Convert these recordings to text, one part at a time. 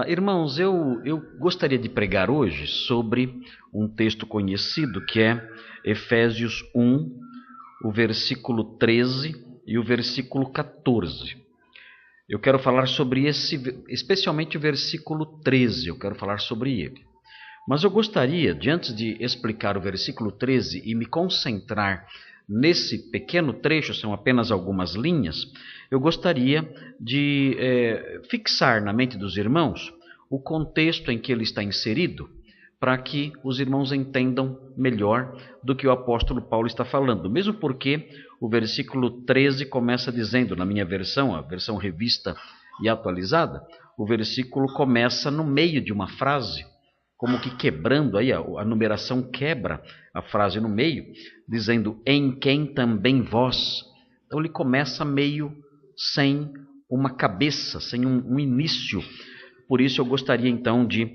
Irmãos, eu gostaria de pregar hoje sobre um texto conhecido que é Efésios 1, o versículo 13 e o versículo 14. Eu quero falar sobre especialmente o versículo 13, eu quero falar sobre ele. Mas eu gostaria, antes de explicar o versículo 13 e me concentrar nesse pequeno trecho, são apenas algumas linhas, eu gostaria de fixar na mente dos irmãos o contexto em que ele está inserido, para que os irmãos entendam melhor do que o apóstolo Paulo está falando. Mesmo porque o versículo 13 começa dizendo, na minha versão, a versão revista e atualizada, o versículo começa no meio de uma frase, como que quebrando, aí a numeração quebra a frase no meio, dizendo, em quem também vós. Então ele começa meio sem uma cabeça, sem um início. Por isso eu gostaria então de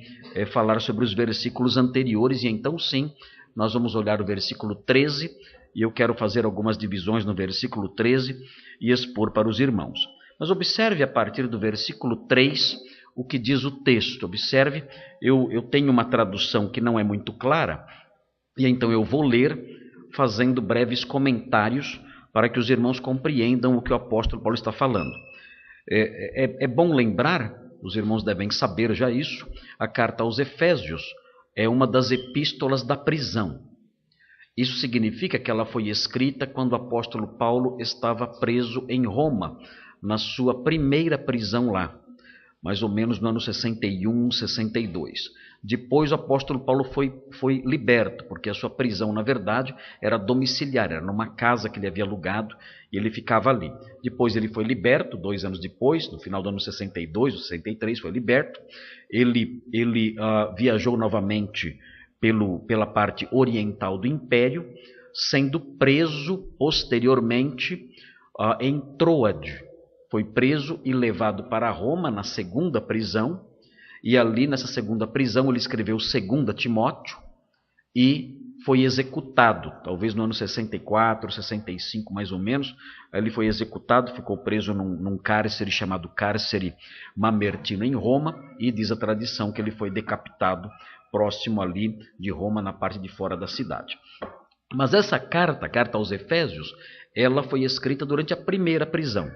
falar sobre os versículos anteriores, e então sim, nós vamos olhar o versículo 13, e eu quero fazer algumas divisões no versículo 13 e expor para os irmãos. Mas observe a partir do versículo 3 o que diz o texto. Observe, eu tenho uma tradução que não é muito clara, e então eu vou ler fazendo breves comentários para que os irmãos compreendam o que o apóstolo Paulo está falando. É bom lembrar, os irmãos devem saber já isso, a carta aos Efésios é uma das epístolas da prisão. Isso significa que ela foi escrita quando o apóstolo Paulo estava preso em Roma, na sua primeira prisão lá, mais ou menos no ano 61, 62. Depois o apóstolo Paulo foi liberto, porque a sua prisão, na verdade, era domiciliar, era numa casa que ele havia alugado e ele ficava ali. Depois ele foi liberto, 2 anos depois, no final do ano 62 ou 63, foi liberto. Ele viajou novamente pela parte oriental do Império, sendo preso posteriormente em Troade. Foi preso e levado para Roma na segunda prisão, e ali nessa segunda prisão ele escreveu 2 Timóteo e foi executado, talvez no ano 64, 65 mais ou menos. Ele foi executado, ficou preso num cárcere chamado Cárcere Mamertino em Roma, e diz a tradição que ele foi decapitado próximo ali de Roma, na parte de fora da cidade. Mas essa carta, a carta aos Efésios, ela foi escrita durante a primeira prisão.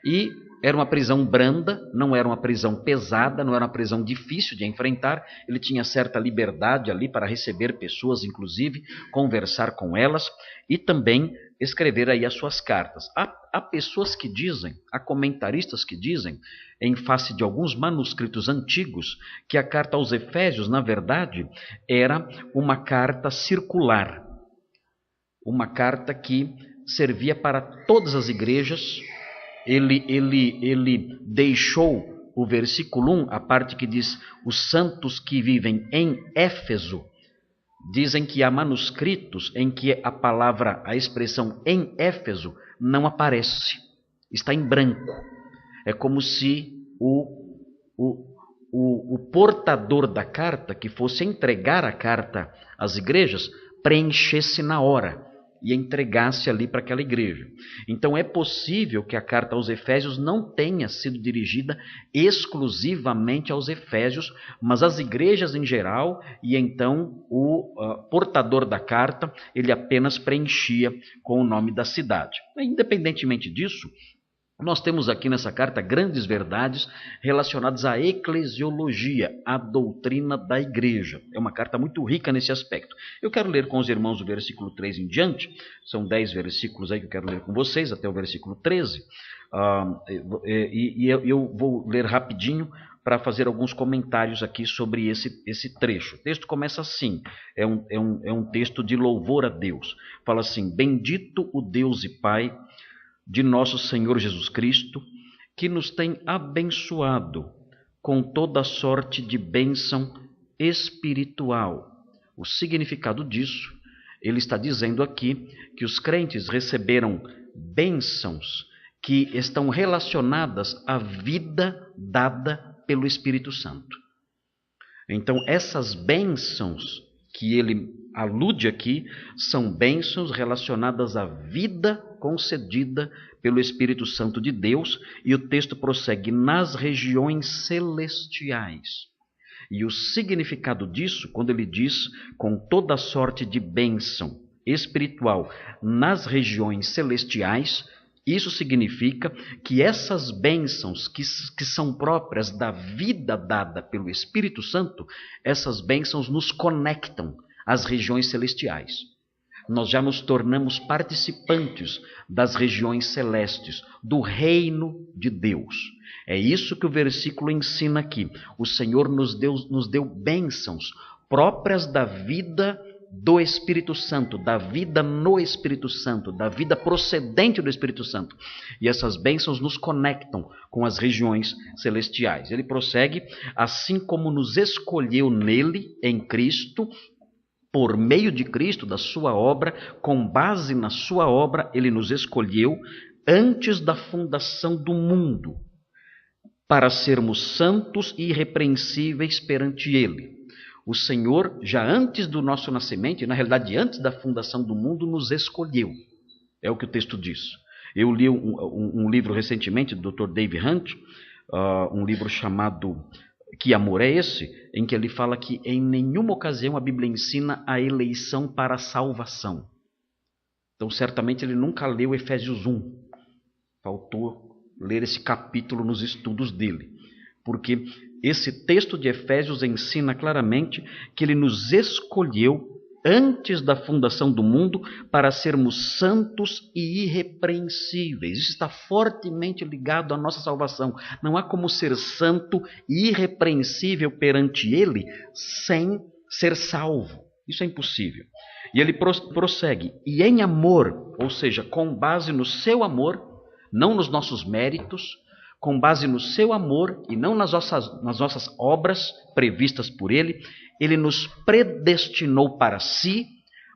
E era uma prisão branda, não era uma prisão pesada, não era uma prisão difícil de enfrentar. Ele tinha certa liberdade ali para receber pessoas, inclusive, conversar com elas e também escrever aí as suas cartas. Há pessoas que dizem, há comentaristas que dizem, em face de alguns manuscritos antigos, que a carta aos Efésios, na verdade, era uma carta circular. Uma carta que servia para todas as igrejas. Ele deixou o versículo 1, a parte que diz os santos que vivem em Éfeso. Dizem que há manuscritos em que a expressão em Éfeso não aparece, está em branco. É como se o portador da carta, que fosse entregar a carta às igrejas, preenchesse na hora e entregasse ali para aquela igreja. Então é possível que a carta aos Efésios não tenha sido dirigida exclusivamente aos Efésios, mas às igrejas em geral, e então o portador da carta, ele apenas preenchia com o nome da cidade. Independentemente disso, nós temos aqui nessa carta grandes verdades relacionadas à eclesiologia, à doutrina da igreja. É uma carta muito rica nesse aspecto. Eu quero ler com os irmãos o versículo 3 em diante. São 10 versículos aí que eu quero ler com vocês, até o versículo 13. Eu vou ler rapidinho para fazer alguns comentários aqui sobre esse trecho. O texto começa assim, é um texto de louvor a Deus. Fala assim: bendito o Deus e Pai de nosso Senhor Jesus Cristo, que nos tem abençoado com toda sorte de bênção espiritual. O significado disso, ele está dizendo aqui que os crentes receberam bênçãos que estão relacionadas à vida dada pelo Espírito Santo. Então, essas bênçãos que ele alude aqui são bênçãos relacionadas à vida concedida pelo Espírito Santo de Deus, e o texto prossegue nas regiões celestiais. E o significado disso, quando ele diz com toda sorte de bênção espiritual nas regiões celestiais, isso significa que essas bênçãos que são próprias da vida dada pelo Espírito Santo, essas bênçãos nos conectam às regiões celestiais. Nós já nos tornamos participantes das regiões celestes, do reino de Deus. É isso que o versículo ensina aqui. O Senhor nos deu bênçãos próprias da vida do Espírito Santo, da vida no Espírito Santo, da vida procedente do Espírito Santo. E essas bênçãos nos conectam com as regiões celestiais. Ele prossegue, assim como nos escolheu nele, em Cristo, por meio de Cristo, da sua obra, com base na sua obra, ele nos escolheu antes da fundação do mundo, para sermos santos e irrepreensíveis perante ele. O Senhor, já antes do nosso nascimento, e na realidade antes da fundação do mundo, nos escolheu. É o que o texto diz. Eu li um livro recentemente do Dr. Dave Hunt, um livro chamado Que Amor é Esse?, em que ele fala que em nenhuma ocasião a Bíblia ensina a eleição para a salvação. Então certamente ele nunca leu Efésios 1. Faltou ler esse capítulo nos estudos dele. Porque esse texto de Efésios ensina claramente que ele nos escolheu antes da fundação do mundo para sermos santos e irrepreensíveis. Isso está fortemente ligado à nossa salvação. Não há como ser santo e irrepreensível perante ele sem ser salvo. Isso é impossível. E ele prossegue. E em amor, ou seja, com base no seu amor, não nos nossos méritos, com base no seu amor e não nas nossas obras previstas por ele, ele nos predestinou para si,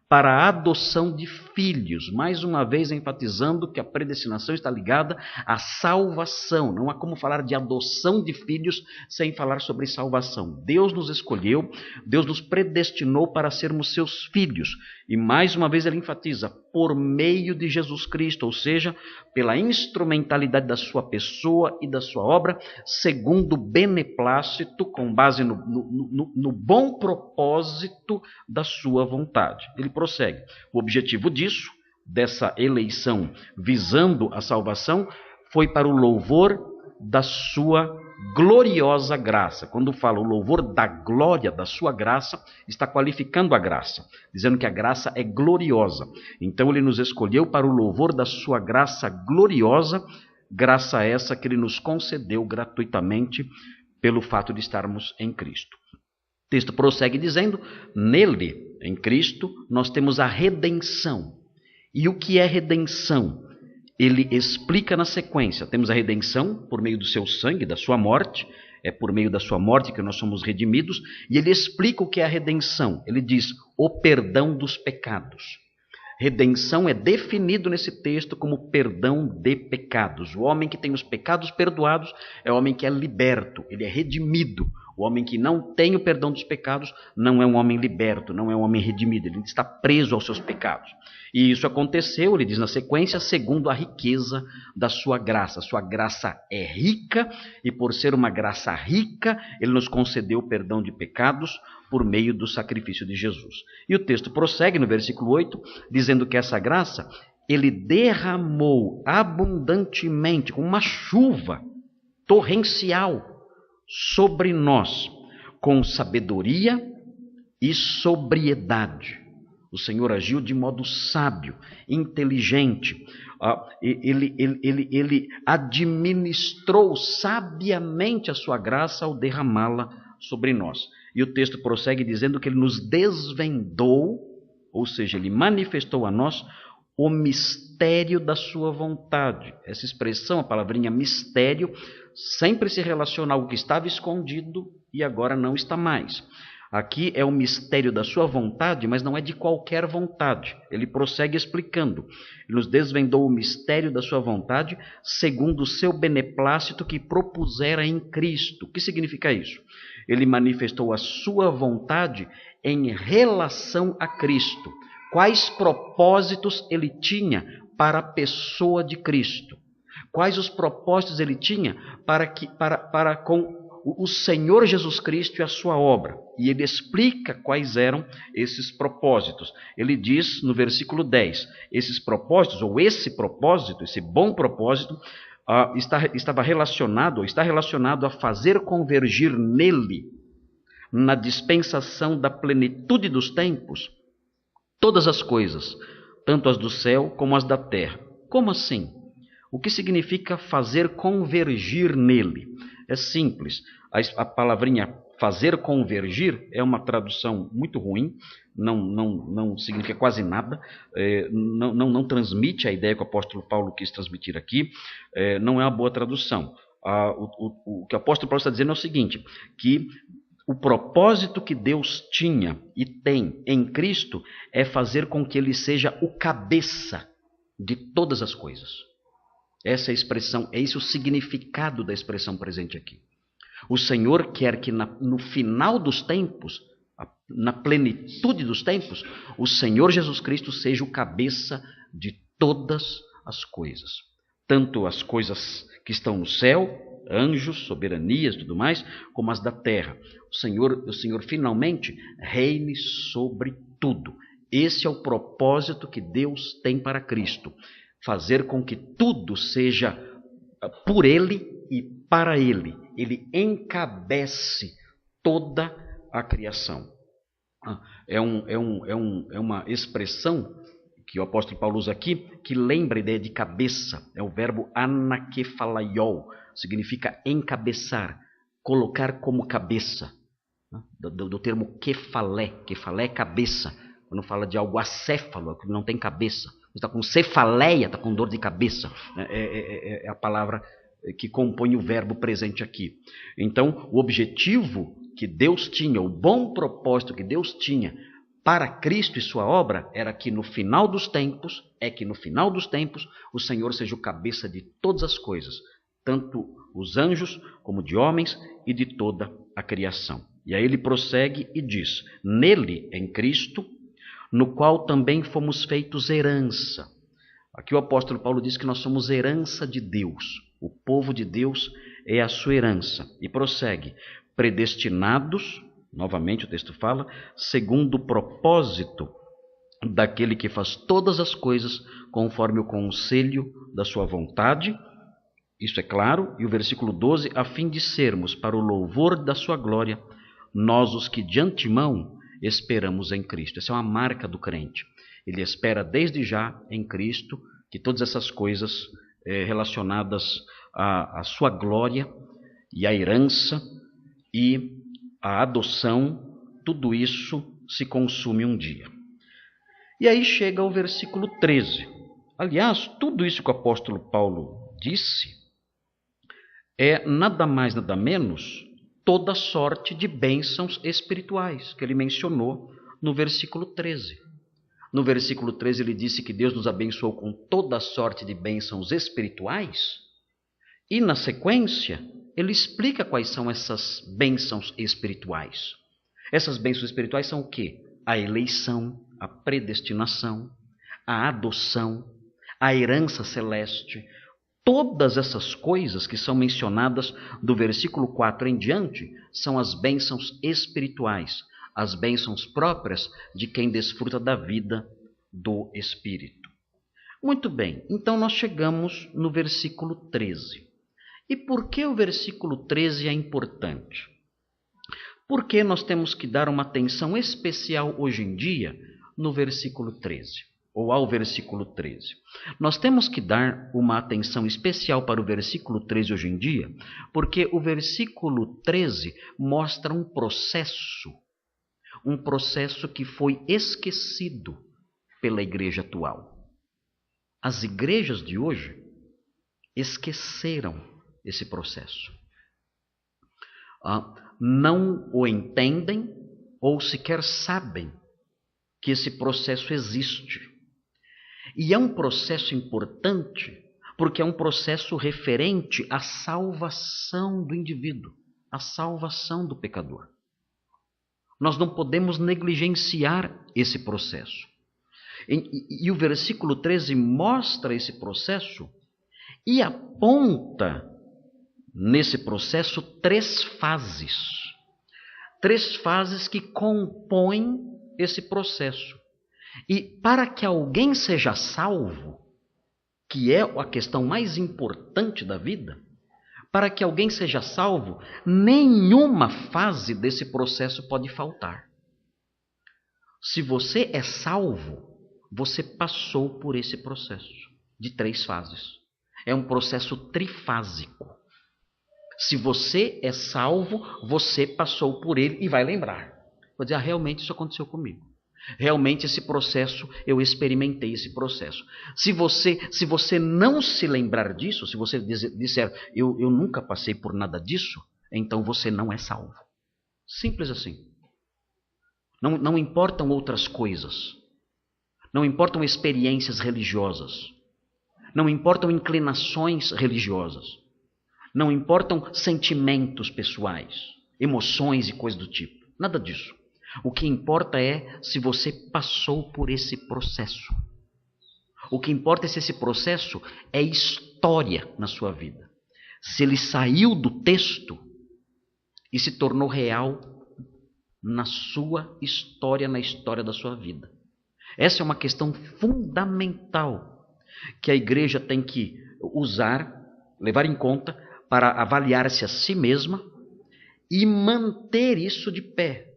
para a adoção de filhos. Mais uma vez enfatizando que a predestinação está ligada à salvação. Não há como falar de adoção de filhos sem falar sobre salvação. Deus nos escolheu, Deus nos predestinou para sermos seus filhos. E mais uma vez ele enfatiza, por meio de Jesus Cristo, ou seja, pela instrumentalidade da sua pessoa e da sua obra, segundo o beneplácito, com base no bom propósito da sua vontade. Ele prossegue. O objetivo disso, dessa eleição visando a salvação, foi para o louvor da sua gloriosa graça. Quando fala o louvor da glória da sua graça, está qualificando a graça, dizendo que a graça é gloriosa. Então ele nos escolheu para o louvor da sua graça gloriosa, graça essa que ele nos concedeu gratuitamente pelo fato de estarmos em Cristo. O texto prossegue dizendo, nele, em Cristo, nós temos a redenção. E o que é redenção? Ele explica na sequência. Temos a redenção por meio do seu sangue, da sua morte. É por meio da sua morte que nós somos redimidos. E ele explica o que é a redenção. Ele diz, o perdão dos pecados. Redenção é definido nesse texto como perdão de pecados. O homem que tem os pecados perdoados é o homem que é liberto, ele é redimido. O homem que não tem o perdão dos pecados não é um homem liberto, não é um homem redimido, ele está preso aos seus pecados. E isso aconteceu, ele diz na sequência, segundo a riqueza da sua graça. Sua graça é rica e por ser uma graça rica, ele nos concedeu o perdão de pecados por meio do sacrifício de Jesus. E o texto prossegue no versículo 8, dizendo que essa graça ele derramou abundantemente, com uma chuva torrencial, sobre nós, com sabedoria e sobriedade. O Senhor agiu de modo sábio, inteligente. Ele administrou sabiamente a sua graça ao derramá-la sobre nós. E o texto prossegue dizendo que ele nos desvendou, ou seja, ele manifestou a nós o mistério da sua vontade. Essa expressão, a palavrinha mistério, sempre se relaciona a algo que estava escondido e agora não está mais. Aqui é o mistério da sua vontade, mas não é de qualquer vontade. Ele prossegue explicando. Ele nos desvendou o mistério da sua vontade, segundo o seu beneplácito que propusera em Cristo. O que significa isso? Ele manifestou a sua vontade em relação a Cristo. Quais propósitos ele tinha para a pessoa de Cristo? Quais os propósitos ele tinha para com o Senhor Jesus Cristo e a sua obra? E ele explica quais eram esses propósitos. Ele diz no versículo 10, esses propósitos, ou esse propósito, esse bom propósito, está relacionado a fazer convergir nele, na dispensação da plenitude dos tempos, todas as coisas, tanto as do céu como as da terra. Como assim? O que significa fazer convergir nele? É simples. A palavrinha fazer convergir é uma tradução muito ruim, não significa quase nada, não transmite a ideia que o apóstolo Paulo quis transmitir aqui, não é uma boa tradução. O que o apóstolo Paulo está dizendo é o seguinte, que o propósito que Deus tinha e tem em Cristo é fazer com que ele seja o cabeça de todas as coisas. Essa é a expressão, é esse o significado da expressão presente aqui. O Senhor quer que no final dos tempos, na plenitude dos tempos, o Senhor Jesus Cristo seja o cabeça de todas as coisas. Tanto as coisas que estão no céu, anjos, soberanias e tudo mais, como as da terra. O Senhor finalmente reine sobre tudo. Esse é o propósito que Deus tem para Cristo. Fazer com que tudo seja por Ele e para Ele. Ele encabece toda a criação. É uma expressão que o apóstolo Paulo usa aqui, que lembra a ideia de cabeça. É o verbo anakephalaiol, significa encabeçar, colocar como cabeça. Do termo kefalé, kefalé é cabeça. Quando fala de algo acéfalo, que não tem cabeça. Está com cefaleia, está com dor de cabeça. É a palavra que compõe o verbo presente aqui. Então, o objetivo que Deus tinha, o bom propósito que Deus tinha para Cristo e sua obra, era que no final dos tempos, o Senhor seja o cabeça de todas as coisas, tanto os anjos como de homens e de toda a criação. E aí ele prossegue e diz, nele, em Cristo, no qual também fomos feitos herança. Aqui o apóstolo Paulo diz que nós somos herança de Deus. O povo de Deus é a sua herança. E prossegue, predestinados, novamente o texto fala, segundo o propósito daquele que faz todas as coisas conforme o conselho da sua vontade. Isso é claro. E o versículo 12, a fim de sermos para o louvor da sua glória, nós os que de antemão esperamos em Cristo. Essa é uma marca do crente. Ele espera desde já em Cristo que todas essas coisas relacionadas à sua glória e à herança e à adoção, tudo isso se consume um dia. E aí chega o versículo 13. Aliás, tudo isso que o apóstolo Paulo disse é nada mais, nada menos toda sorte de bênçãos espirituais que ele mencionou no versículo 13. No versículo 13 ele disse que Deus nos abençoou com toda sorte de bênçãos espirituais. E na sequência, ele explica quais são essas bênçãos espirituais. Essas bênçãos espirituais são o quê? A eleição, a predestinação, a adoção, a herança celeste. Todas essas coisas que são mencionadas do versículo 4 em diante são as bênçãos espirituais, as bênçãos próprias de quem desfruta da vida do Espírito. Muito bem, então nós chegamos no versículo 13. E por que o versículo 13 é importante? Por que nós temos que dar uma atenção especial hoje em dia no versículo 13? Ou ao versículo 13. Nós temos que dar uma atenção especial para o versículo 13 hoje em dia, porque o versículo 13 mostra um processo que foi esquecido pela igreja atual. As igrejas de hoje esqueceram esse processo. Não o entendem ou sequer sabem que esse processo existe. E é um processo importante porque é um processo referente à salvação do indivíduo, à salvação do pecador. Nós não podemos negligenciar esse processo. E o versículo 13 mostra esse processo e aponta nesse processo três fases. Três fases que compõem esse processo. E para que alguém seja salvo, que é a questão mais importante da vida, para que alguém seja salvo, nenhuma fase desse processo pode faltar. Se você é salvo, você passou por esse processo de três fases. É um processo trifásico. Se você é salvo, você passou por ele e vai lembrar. Vai dizer, realmente isso aconteceu comigo. Realmente esse processo, eu experimentei esse processo. Se você não se lembrar disso, se você disser, eu nunca passei por nada disso, então você não é salvo. Simples assim. Não importam outras coisas. Não importam experiências religiosas. Não importam inclinações religiosas. Não importam sentimentos pessoais, emoções e coisas do tipo. Nada disso. O que importa é se você passou por esse processo. O que importa é se esse processo é história na sua vida. Se ele saiu do texto e se tornou real na sua história, na história da sua vida. Essa é uma questão fundamental que a igreja tem que usar, levar em conta para avaliar-se a si mesma e manter isso de pé.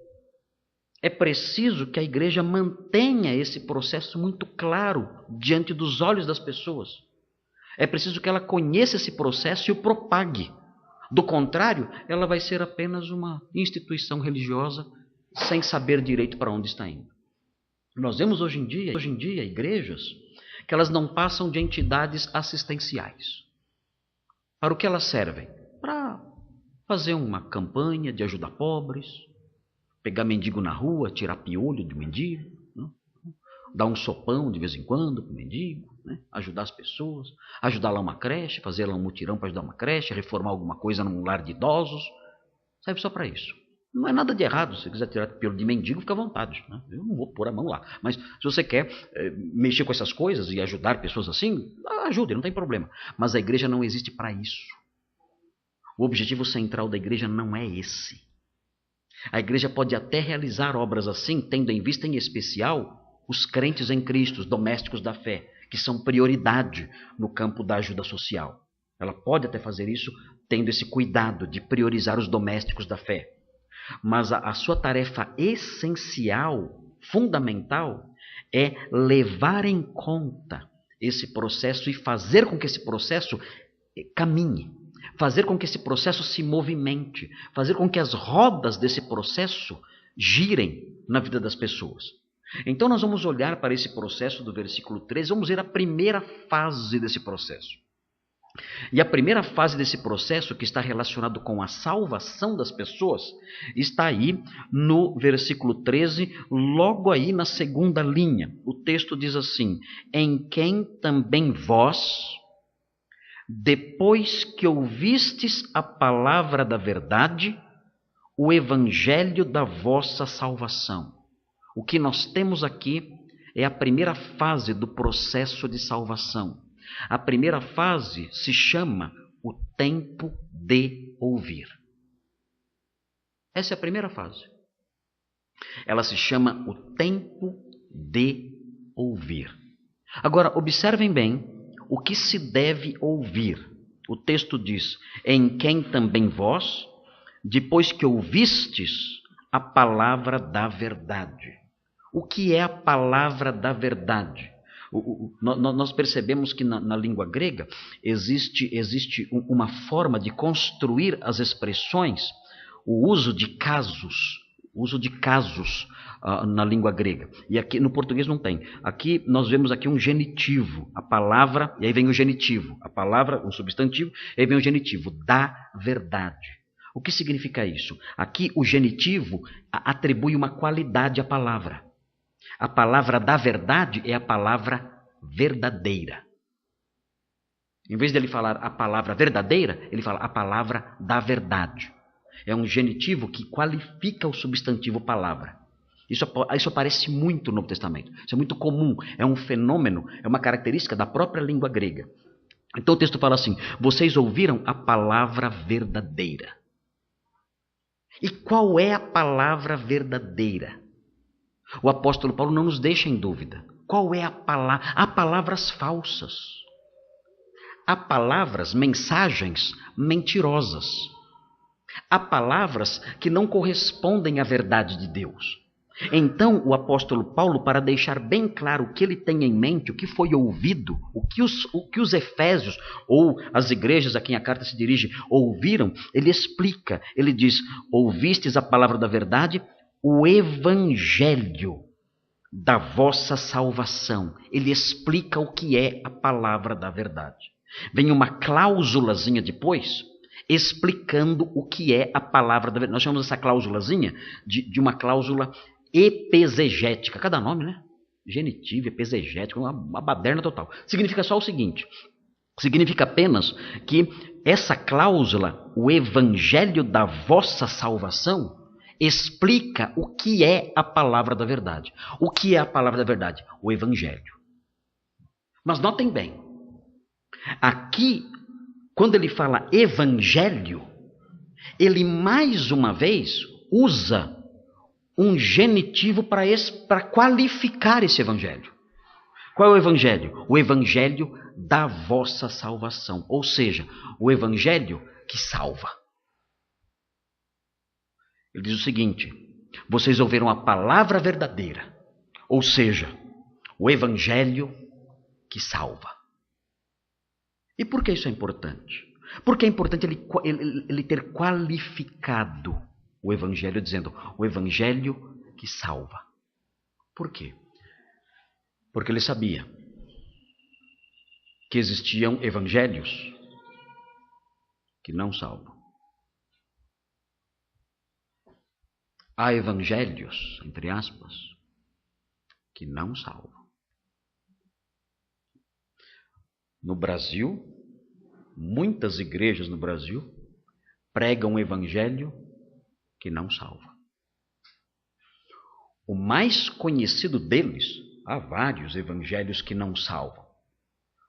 É preciso que a igreja mantenha esse processo muito claro diante dos olhos das pessoas. É preciso que ela conheça esse processo e o propague. Do contrário, ela vai ser apenas uma instituição religiosa sem saber direito para onde está indo. Nós vemos hoje em dia igrejas que elas não passam de entidades assistenciais. Para o que elas servem? Para fazer uma campanha de ajudar pobres, pegar mendigo na rua, tirar piolho de mendigo, né? Dar um sopão de vez em quando para o mendigo, né? Ajudar as pessoas, ajudar lá uma creche, fazer lá um mutirão para ajudar uma creche, reformar alguma coisa num lar de idosos. Serve só para isso. Não é nada de errado, se você quiser tirar piolho de mendigo, fica à vontade, né? Eu não vou pôr a mão lá. Mas se você quer mexer com essas coisas e ajudar pessoas assim, ajude, não tem problema. Mas a igreja não existe para isso. O objetivo central da igreja não é esse. A igreja pode até realizar obras assim, tendo em vista em especial os crentes em Cristo, os domésticos da fé, que são prioridade no campo da ajuda social. Ela pode até fazer isso tendo esse cuidado de priorizar os domésticos da fé. Mas a sua tarefa essencial, fundamental, é levar em conta esse processo e fazer com que esse processo caminhe. Fazer com que esse processo se movimente, fazer com que as rodas desse processo girem na vida das pessoas. Então nós vamos olhar para esse processo do versículo 13, vamos ver a primeira fase desse processo. E a primeira fase desse processo, que está relacionado com a salvação das pessoas, está aí no versículo 13, logo aí na segunda linha. O texto diz assim: em quem também vós, depois que ouvistes a palavra da verdade, o evangelho da vossa salvação. O que nós temos aqui é a primeira fase do processo de salvação. A primeira fase se chama o tempo de ouvir. Essa é a primeira fase. Ela se chama o tempo de ouvir. Agora, observem bem o que se deve ouvir. O texto diz: em quem também vós, depois que ouvistes a palavra da verdade. O que é a palavra da verdade? Nós percebemos que na língua grega existe uma forma de construir as expressões, o uso de casos na língua grega. E aqui no português não tem. Aqui nós vemos aqui um genitivo, a palavra, e aí vem o genitivo, a palavra, um substantivo, e aí vem o genitivo, da verdade. O que significa isso? Aqui o genitivo atribui uma qualidade à palavra. A palavra da verdade é a palavra verdadeira. Em vez de ele falar a palavra verdadeira, ele fala a palavra da verdade. É um genitivo que qualifica o substantivo palavra. Isso aparece muito no Novo Testamento. Isso é muito comum. É um fenômeno, é uma característica da própria língua grega. Então o texto fala assim: vocês ouviram a palavra verdadeira. E qual é a palavra verdadeira? O apóstolo Paulo não nos deixa em dúvida. Qual é a palavra? Há palavras falsas. Há palavras, mensagens mentirosas. Há palavras que não correspondem à verdade de Deus. Então, o apóstolo Paulo, para deixar bem claro o que ele tem em mente, o que foi ouvido, o que os efésios, ou as igrejas a quem a carta se dirige, ouviram, ele explica. Ele diz: ouvistes a palavra da verdade, o evangelho da vossa salvação. Ele explica o que é a palavra da verdade. Vem uma cláusulazinha depois, explicando o que é a palavra da verdade. Nós chamamos essa cláusulazinha de uma cláusula epesegética. Cada nome, né? Genitivo, epesegético, uma baderna total. Significa só o seguinte: significa apenas que essa cláusula, o evangelho da vossa salvação, explica o que é a palavra da verdade. O que é a palavra da verdade? O evangelho. Mas notem bem, aqui, quando ele fala evangelho, ele mais uma vez usa um genitivo para qualificar esse evangelho. Qual é o evangelho? O evangelho da vossa salvação. Ou seja, o evangelho que salva. Ele diz o seguinte: vocês ouviram a palavra verdadeira. Ou seja, o evangelho que salva. E por que isso é importante? Porque é importante ele ter qualificado o evangelho, dizendo o evangelho que salva. Por quê? Porque ele sabia que existiam evangelhos que não salvam. Há evangelhos, entre aspas, que não salvam. No Brasil, muitas igrejas no Brasil pregam um evangelho que não salva. O mais conhecido deles, há vários evangelhos que não salvam.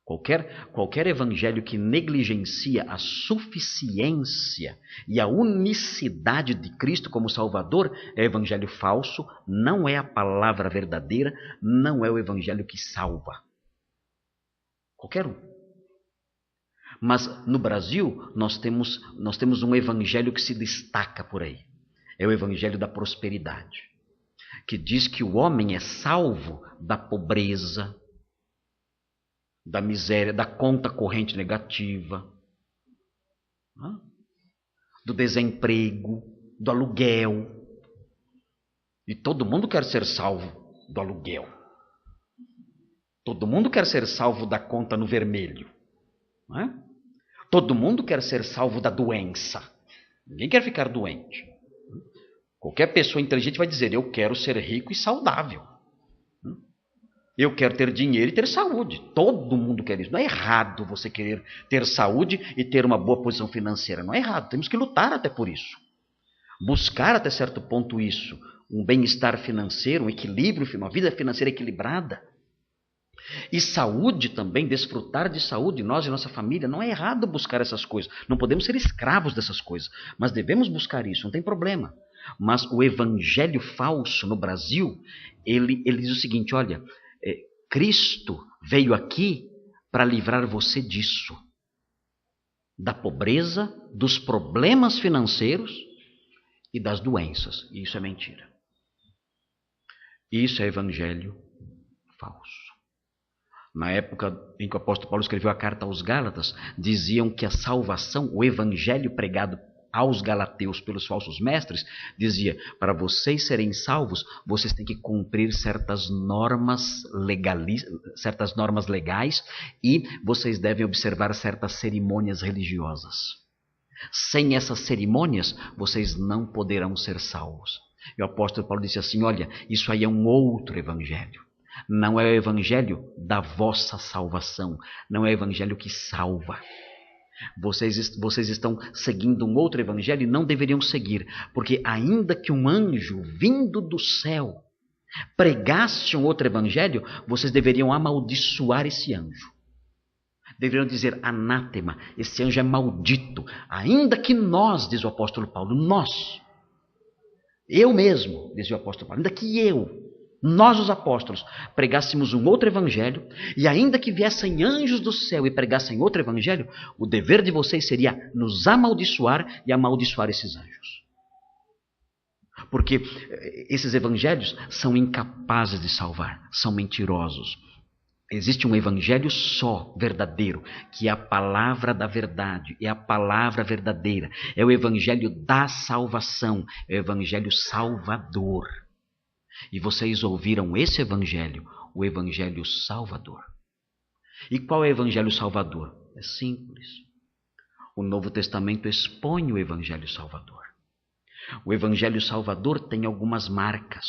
Qualquer evangelho que negligencia a suficiência e a unicidade de Cristo como Salvador é evangelho falso, não é a palavra verdadeira, não é o evangelho que salva. Qualquer um. Mas no Brasil nós temos um evangelho que se destaca por aí. É o evangelho da prosperidade, que diz que o homem é salvo da pobreza, da miséria, da conta corrente negativa, do desemprego, do aluguel. E todo mundo quer ser salvo do aluguel. Todo mundo quer ser salvo da conta no vermelho. Não é? Todo mundo quer ser salvo da doença. Ninguém quer ficar doente. Qualquer pessoa inteligente vai dizer: eu quero ser rico e saudável. Eu quero ter dinheiro e ter saúde. Todo mundo quer isso. Não é errado você querer ter saúde e ter uma boa posição financeira. Não é errado. Temos que lutar até por isso. Buscar até certo ponto isso. Um bem-estar financeiro, um equilíbrio, uma vida financeira equilibrada. E saúde também, desfrutar de saúde, nós e nossa família. Não é errado buscar essas coisas. Não podemos ser escravos dessas coisas. Mas devemos buscar isso, não tem problema. Mas o evangelho falso no Brasil, ele diz o seguinte: olha, Cristo veio aqui para livrar você disso. Da pobreza, dos problemas financeiros e das doenças. E isso é mentira. Isso é evangelho falso. Na época em que o apóstolo Paulo escreveu a carta aos Gálatas, diziam que a salvação, o evangelho pregado aos galateus pelos falsos mestres, dizia: para vocês serem salvos, vocês têm que cumprir certas normas legais e vocês devem observar certas cerimônias religiosas. Sem essas cerimônias, vocês não poderão ser salvos. E o apóstolo Paulo disse assim: olha, isso aí é um outro evangelho. Não é o evangelho da vossa salvação, não é o evangelho que salva. Vocês estão seguindo um outro evangelho e não deveriam seguir, porque ainda que um anjo vindo do céu pregasse um outro evangelho, vocês deveriam amaldiçoar esse anjo. Deveriam dizer anátema, esse anjo é maldito. Ainda que nós, diz o apóstolo Paulo, eu mesmo, diz o apóstolo Paulo, ainda que nós os apóstolos, pregássemos um outro evangelho, e ainda que viessem anjos do céu e pregassem outro evangelho, o dever de vocês seria nos amaldiçoar e amaldiçoar esses anjos. Porque esses evangelhos são incapazes de salvar, são mentirosos. Existe um evangelho só, verdadeiro, que é a palavra da verdade, é a palavra verdadeira, é o evangelho da salvação, é o evangelho salvador. E vocês ouviram esse evangelho, o evangelho salvador. E qual é o evangelho salvador? É simples. O Novo Testamento expõe o evangelho salvador. O evangelho salvador tem algumas marcas.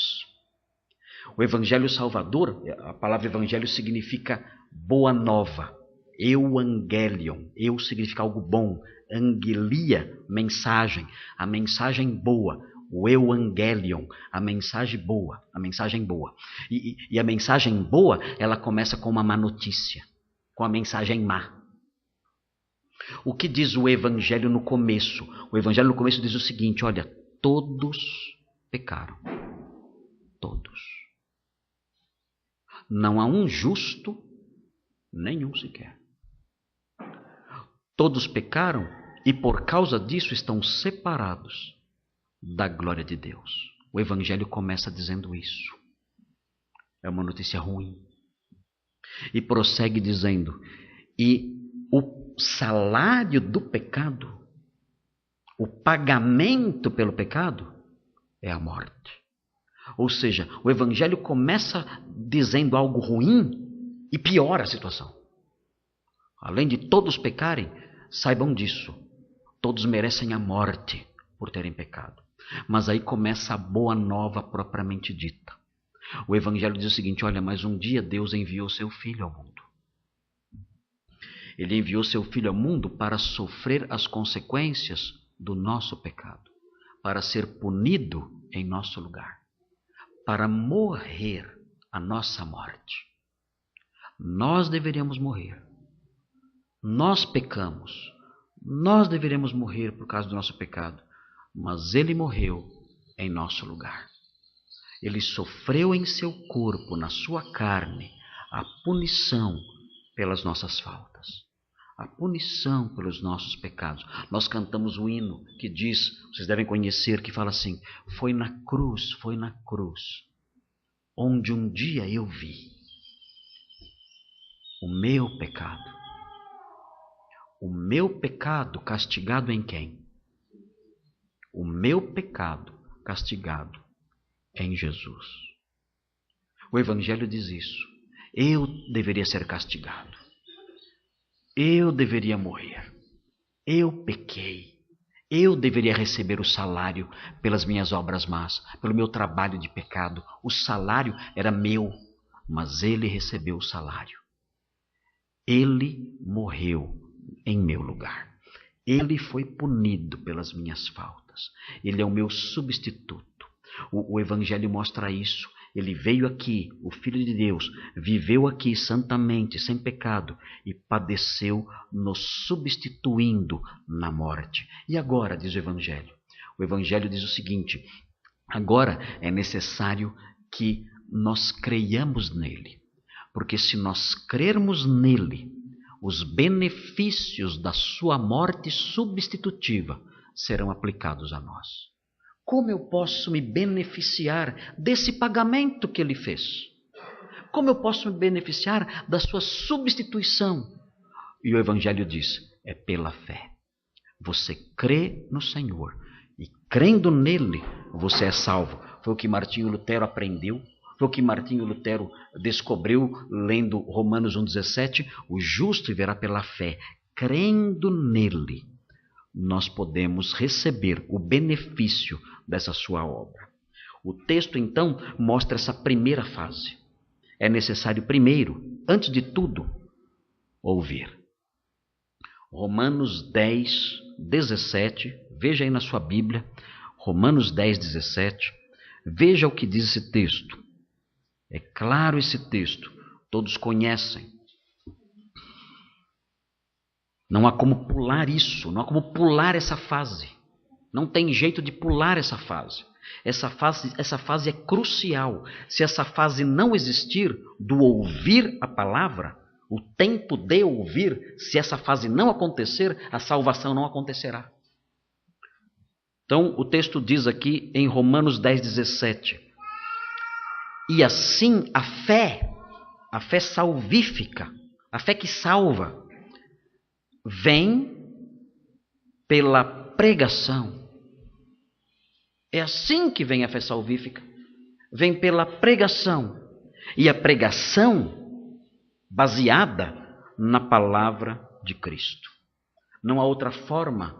O evangelho salvador, a palavra evangelho significa boa nova. Euangelion, eu significa algo bom. Angelia, mensagem, a mensagem boa. O Euangelion, a mensagem boa, a mensagem boa. E a mensagem boa, ela começa com uma má notícia, com a mensagem má. O que diz o evangelho no começo? O evangelho no começo diz o seguinte, olha, todos pecaram. Todos. Não há um justo, nenhum sequer. Todos pecaram e por causa disso estão separados da glória de Deus. O evangelho começa dizendo isso. É uma notícia ruim. E prossegue dizendo, e o salário do pecado, o pagamento pelo pecado, é a morte. Ou seja, o evangelho começa dizendo algo ruim e piora a situação. Além de todos pecarem, saibam disso. Todos merecem a morte por terem pecado. Mas aí começa a boa nova propriamente dita. O evangelho diz o seguinte, olha, mas um dia Deus enviou seu Filho ao mundo. Ele enviou seu Filho ao mundo para sofrer as consequências do nosso pecado, para ser punido em nosso lugar, para morrer a nossa morte. Nós deveríamos morrer. Nós pecamos. Nós deveríamos morrer por causa do nosso pecado. Mas ele morreu em nosso lugar. Ele sofreu em seu corpo, na sua carne, a punição pelas nossas faltas. A punição pelos nossos pecados. Nós cantamos o hino que diz, vocês devem conhecer, que fala assim, foi na cruz, onde um dia eu vi o meu pecado. O meu pecado castigado em quem? O meu pecado castigado em Jesus. O Evangelho diz isso. Eu deveria ser castigado. Eu deveria morrer. Eu pequei. Eu deveria receber o salário pelas minhas obras más, pelo meu trabalho de pecado. O salário era meu, mas ele recebeu o salário. Ele morreu em meu lugar. Ele foi punido pelas minhas faltas. Ele é o meu substituto. O Evangelho mostra isso. Ele veio aqui, o Filho de Deus, viveu aqui santamente, sem pecado, e padeceu nos substituindo na morte. E agora, diz o Evangelho diz o seguinte, agora é necessário que nós creiamos nele, porque se nós crermos nele, os benefícios da sua morte substitutiva serão aplicados a nós. Como eu posso me beneficiar desse pagamento que ele fez? Como eu posso me beneficiar da sua substituição? E o Evangelho diz, é pela fé. Você crê no Senhor e crendo nele, você é salvo. Foi o que Martinho Lutero aprendeu, foi o que Martinho Lutero descobriu lendo Romanos 1,17, o justo viverá pela fé. Crendo nele, nós podemos receber o benefício dessa sua obra. O texto, então, mostra essa primeira fase. É necessário primeiro, antes de tudo, ouvir. Romanos 10, 17. Veja aí na sua Bíblia, Romanos 10, 17. Veja o que diz esse texto. É claro esse texto, todos conhecem. Não há como pular isso, não há como pular essa fase. Não tem jeito de pular essa fase. Essa fase é crucial. Se essa fase não existir, do ouvir a palavra, o tempo de ouvir, se essa fase não acontecer, a salvação não acontecerá. Então, o texto diz aqui em Romanos 10, 17. E assim a fé salvífica, a fé que salva, vem pela pregação. É assim que vem a fé salvífica. Vem pela pregação. E a pregação baseada na palavra de Cristo. Não há outra forma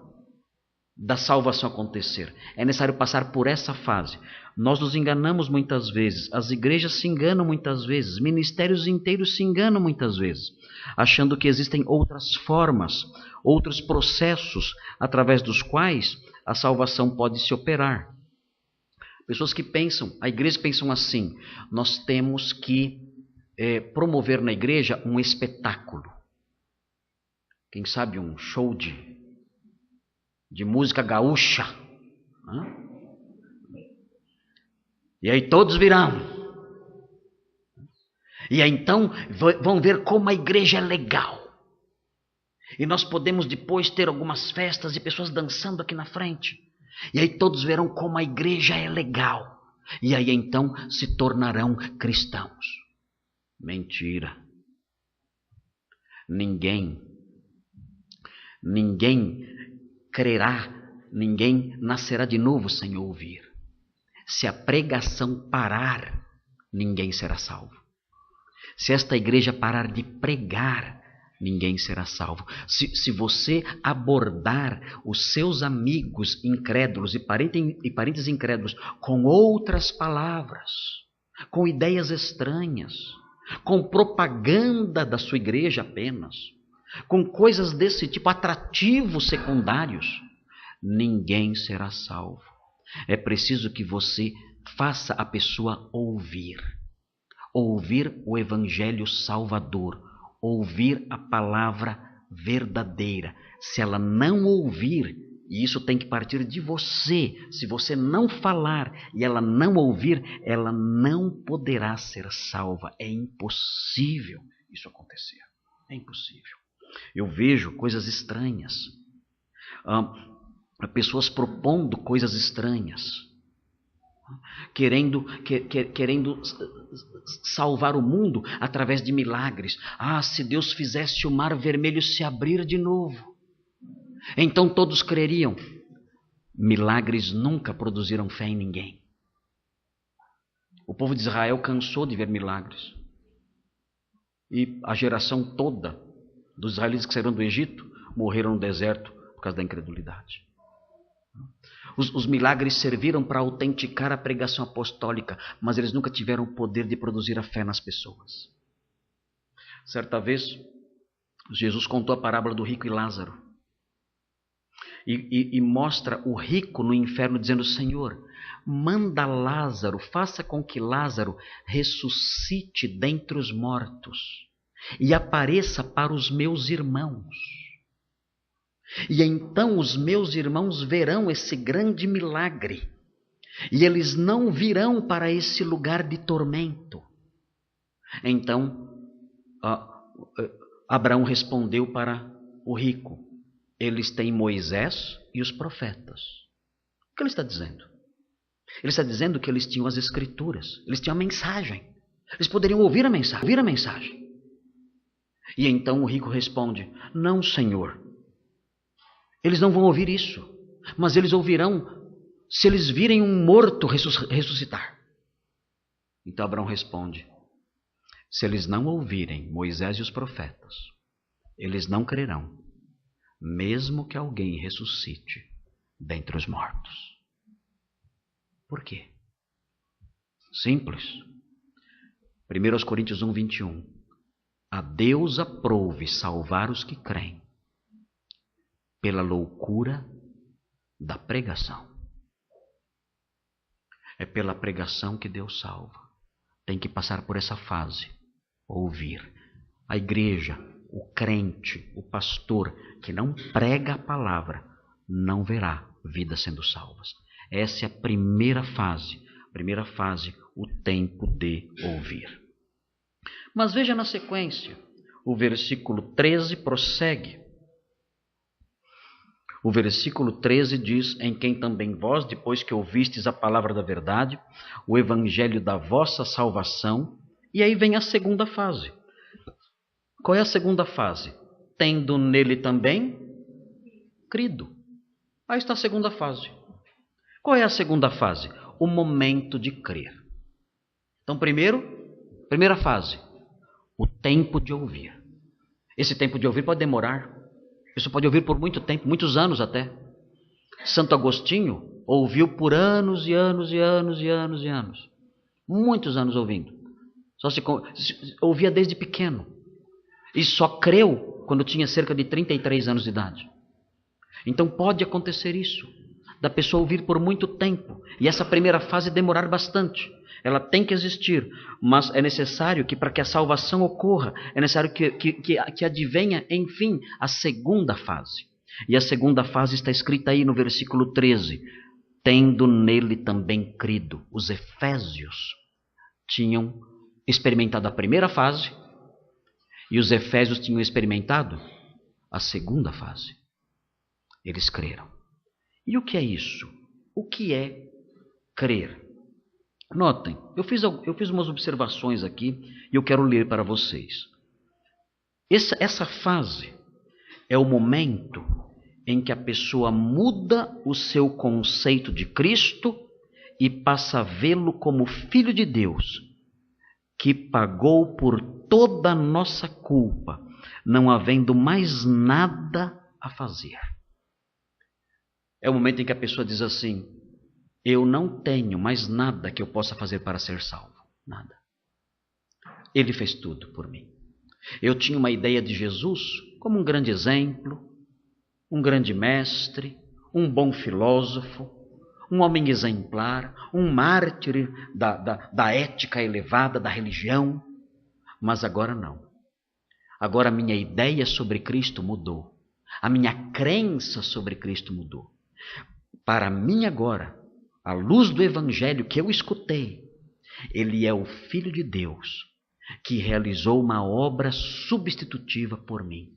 da salvação acontecer. É necessário passar por essa fase. Nós nos enganamos muitas vezes. As igrejas se enganam muitas vezes. Ministérios inteiros se enganam muitas vezes. Achando que existem outras formas, outros processos através dos quais a salvação pode se operar. Pessoas que pensam, a igreja pensam assim: nós temos que promover na igreja um espetáculo. Quem sabe um show de música gaúcha. E aí todos virão. E aí então vão ver como a igreja é legal. E nós podemos depois ter algumas festas e pessoas dançando aqui na frente. E aí todos verão como a igreja é legal. E aí então se tornarão cristãos. Mentira. Ninguém crerá, ninguém nascerá de novo sem ouvir. Se a pregação parar, ninguém será salvo. Se esta igreja parar de pregar, ninguém será salvo. Se você abordar os seus amigos incrédulos e parentes incrédulos com outras palavras, com ideias estranhas, com propaganda da sua igreja apenas, com coisas desse tipo, atrativos secundários, ninguém será salvo. É preciso que você faça a pessoa ouvir o evangelho salvador, ouvir a palavra verdadeira. Se ela não ouvir, e isso tem que partir de você, se você não falar e ela não ouvir, ela não poderá ser salva. É impossível isso acontecer. É impossível. Eu vejo coisas estranhas, pessoas propondo coisas estranhas, querendo salvar o mundo através de milagres. Se Deus fizesse o mar vermelho se abrir de novo, então todos creriam. Milagres nunca produziram fé em ninguém. O povo de Israel cansou de ver milagres. E a geração toda dos israelitas que saíram do Egito morreram no deserto por causa da incredulidade. Os milagres serviram para autenticar a pregação apostólica, mas eles nunca tiveram o poder de produzir a fé nas pessoas. Certa vez, Jesus contou a parábola do rico e Lázaro. E mostra o rico no inferno dizendo: Senhor, manda Lázaro, faça com que Lázaro ressuscite dentre os mortos e apareça para os meus irmãos. E então os meus irmãos verão esse grande milagre. E eles não virão para esse lugar de tormento. Então, Abraão respondeu para o rico: eles têm Moisés e os profetas. O que ele está dizendo? Ele está dizendo que eles tinham as escrituras, eles tinham a mensagem. Eles poderiam ouvir a mensagem. E então o rico responde: não, Senhor. Eles não vão ouvir isso, mas eles ouvirão se eles virem um morto ressuscitar. Então Abraão responde: se eles não ouvirem Moisés e os profetas, eles não crerão, mesmo que alguém ressuscite dentre os mortos. Por quê? Simples. 1 Coríntios 1, 21. A Deus aprouve salvar os que creem Pela loucura da pregação. É pela pregação que Deus salva. Tem que passar por essa fase. Ouvir. A igreja, o crente, o pastor que não prega a palavra, não verá vidas sendo salvas. Essa é a primeira fase. Primeira fase, o tempo de ouvir. Mas veja na sequência, o versículo 13 prossegue. O versículo 13 diz: em quem também vós, depois que ouvistes a palavra da verdade, o evangelho da vossa salvação. E aí vem a segunda fase. Qual é a segunda fase? Tendo nele também crido. Aí está a segunda fase. Qual é a segunda fase? O momento de crer. Então, primeira fase, o tempo de ouvir. Esse tempo de ouvir pode demorar. Isso pode ouvir por muito tempo, muitos anos até. Santo Agostinho ouviu por anos e anos e anos e anos e anos. Muitos anos ouvindo. Ouvia desde pequeno. E só creu quando tinha cerca de 33 anos de idade. Então pode acontecer isso, da pessoa ouvir por muito tempo. E essa primeira fase demorar bastante. Ela tem que existir, mas é necessário que, para que a salvação ocorra, é necessário que advenha, enfim, a segunda fase. E a segunda fase está escrita aí no versículo 13. Tendo nele também crido. Os efésios tinham experimentado a primeira fase e os efésios tinham experimentado a segunda fase. Eles creram. E o que é isso? O que é crer? Notem, eu fiz umas observações aqui e eu quero ler para vocês. Essa fase é o momento em que a pessoa muda o seu conceito de Cristo e passa a vê-lo como Filho de Deus, que pagou por toda a nossa culpa, não havendo mais nada a fazer. É o momento em que a pessoa diz assim: eu não tenho mais nada que eu possa fazer para ser salvo. Nada. Ele fez tudo por mim. Eu tinha uma ideia de Jesus como um grande exemplo, um grande mestre, um bom filósofo, um homem exemplar, um mártir da ética elevada, da religião. Mas agora não. Agora a minha ideia sobre Cristo mudou. A minha crença sobre Cristo mudou. Para mim agora, à luz do evangelho que eu escutei, ele é o Filho de Deus que realizou uma obra substitutiva por mim.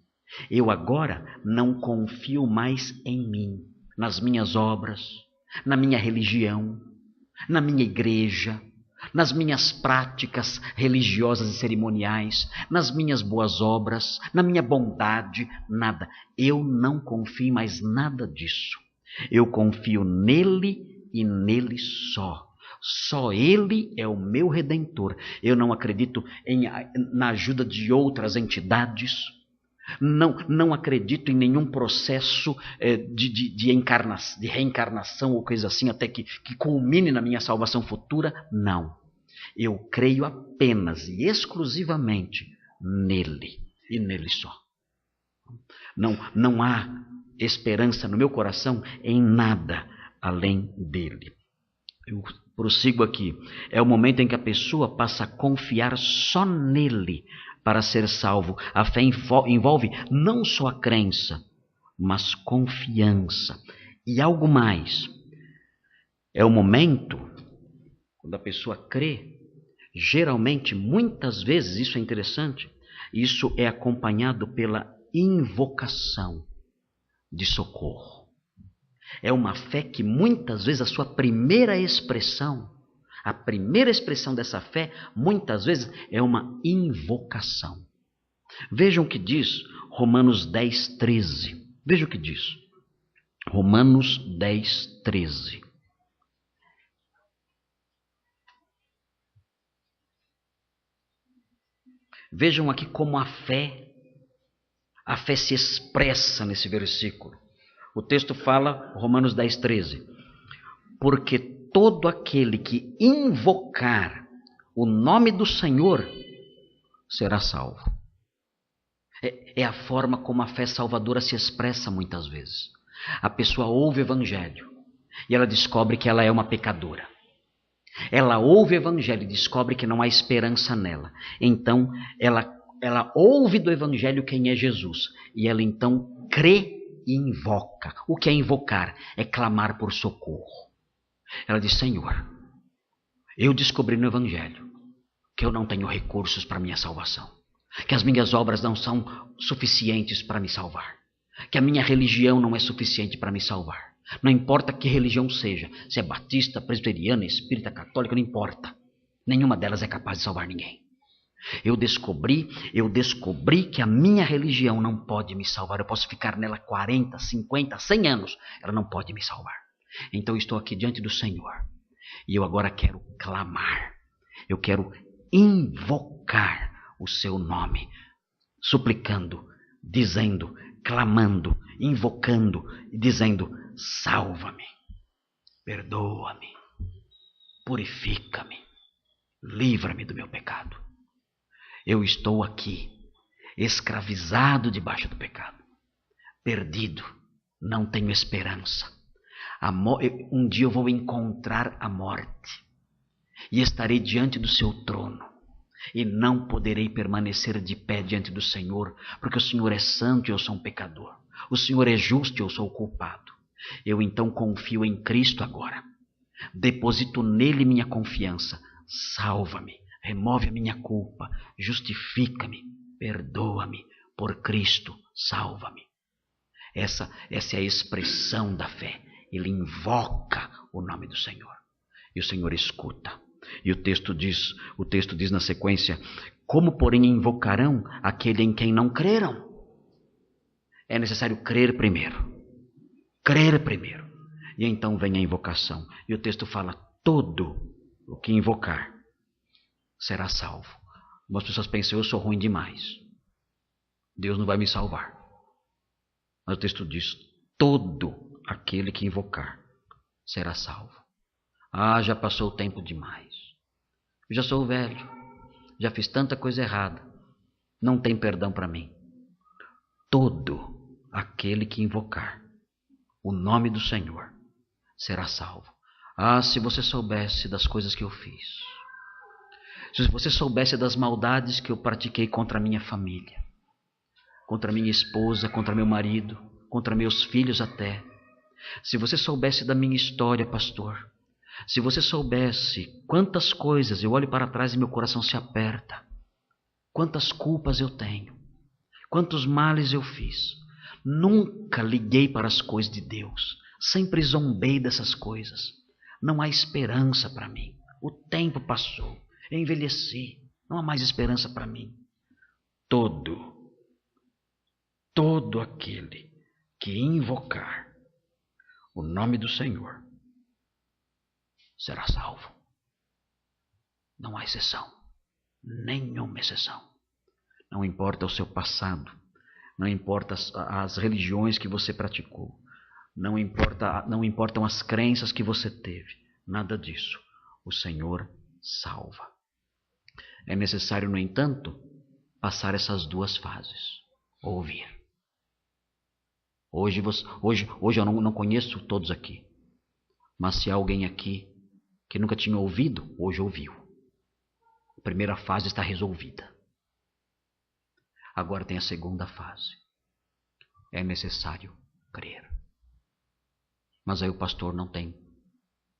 Eu agora não confio mais em mim, nas minhas obras, na minha religião, na minha igreja, nas minhas práticas religiosas e cerimoniais, nas minhas boas obras, na minha bondade, nada. Eu não confio em mais nada disso. Eu confio nele e nele só. Só ele é o meu Redentor. Eu não acredito na ajuda de outras entidades. Não acredito em nenhum processo de reencarnação ou coisa assim, até que culmine na minha salvação futura. Não. Eu creio apenas e exclusivamente nele e nele só. Não há esperança no meu coração em nada além dele. Eu prossigo aqui. É o momento em que a pessoa passa a confiar só nele para ser salvo. A fé envolve não só a crença, mas confiança. E algo mais. É o momento quando a pessoa crê. Geralmente, muitas vezes, isso é interessante, isso é acompanhado pela invocação de socorro. É uma fé que muitas vezes a sua primeira expressão dessa fé, muitas vezes é uma invocação. Vejam o que diz Romanos 10, 13. Vejam o que diz. Romanos 10, 13. Vejam aqui como a fé se expressa nesse versículo. O texto fala, Romanos 10, 13. Porque todo aquele que invocar o nome do Senhor será salvo. É a forma como a fé salvadora se expressa muitas vezes. A pessoa ouve o evangelho e ela descobre que ela é uma pecadora. Ela ouve o evangelho e descobre que não há esperança nela. Então, ela ouve do evangelho quem é Jesus. E ela então crê e invoca. O que é invocar? É clamar por socorro. Ela diz: Senhor, eu descobri no evangelho que eu não tenho recursos para minha salvação. Que as minhas obras não são suficientes para me salvar. Que a minha religião não é suficiente para me salvar. Não importa que religião seja, se é batista, presbiteriana, espírita, católica, não importa. Nenhuma delas é capaz de salvar ninguém. Eu descobri que a minha religião não pode me salvar. Eu posso ficar nela 40, 50, 100 anos. Ela não pode me salvar. Então eu estou aqui diante do Senhor. E eu agora quero clamar. Eu quero invocar o seu nome. Suplicando, dizendo, clamando, invocando e dizendo: salva-me, perdoa-me, purifica-me, livra-me do meu pecado. Eu estou aqui, escravizado debaixo do pecado, perdido, não tenho esperança. Um dia eu vou encontrar a morte e estarei diante do seu trono. E não poderei permanecer de pé diante do Senhor, porque o Senhor é santo e eu sou um pecador. O Senhor é justo e eu sou o culpado. Eu então confio em Cristo agora. Deposito nele minha confiança. Salva-me, remove a minha culpa, justifica-me, perdoa-me. Por Cristo, salva-me. Essa é a expressão da fé. Ele invoca o nome do Senhor. E o Senhor escuta. E o texto diz na sequência: como, porém, invocarão aquele em quem não creram? É necessário crer primeiro. Crer primeiro. E então vem a invocação. E o texto fala: todo o que invocar será salvo. Algumas pessoas pensam: eu sou ruim demais, Deus não vai me salvar. Mas o texto diz: todo aquele que invocar será salvo. Ah, já passou o tempo demais. Eu já sou velho. Já fiz tanta coisa errada. Não tem perdão para mim. Todo aquele que invocar o nome do Senhor será salvo. Ah, se você soubesse das coisas que eu fiz. Se você soubesse das maldades que eu pratiquei contra a minha família. Contra minha esposa, contra meu marido, contra meus filhos até. Se você soubesse da minha história, pastor. Se você soubesse quantas coisas eu olho para trás e meu coração se aperta, quantas culpas eu tenho, quantos males eu fiz, nunca liguei para as coisas de Deus, sempre zombei dessas coisas, não há esperança para mim, o tempo passou, eu envelheci, não há mais esperança para mim. Todo aquele que invocar o nome do Senhor será salvo. Não há exceção. Nenhuma exceção. Não importa o seu passado. Não importa as religiões que você praticou. Não importam as crenças que você teve. Nada disso. O Senhor salva. É necessário, no entanto, passar essas duas fases. Ouvir. Hoje eu não conheço todos aqui. Mas se há alguém aqui que nunca tinha ouvido, hoje ouviu. A primeira fase está resolvida. Agora tem a segunda fase. É necessário crer. Mas aí o pastor não tem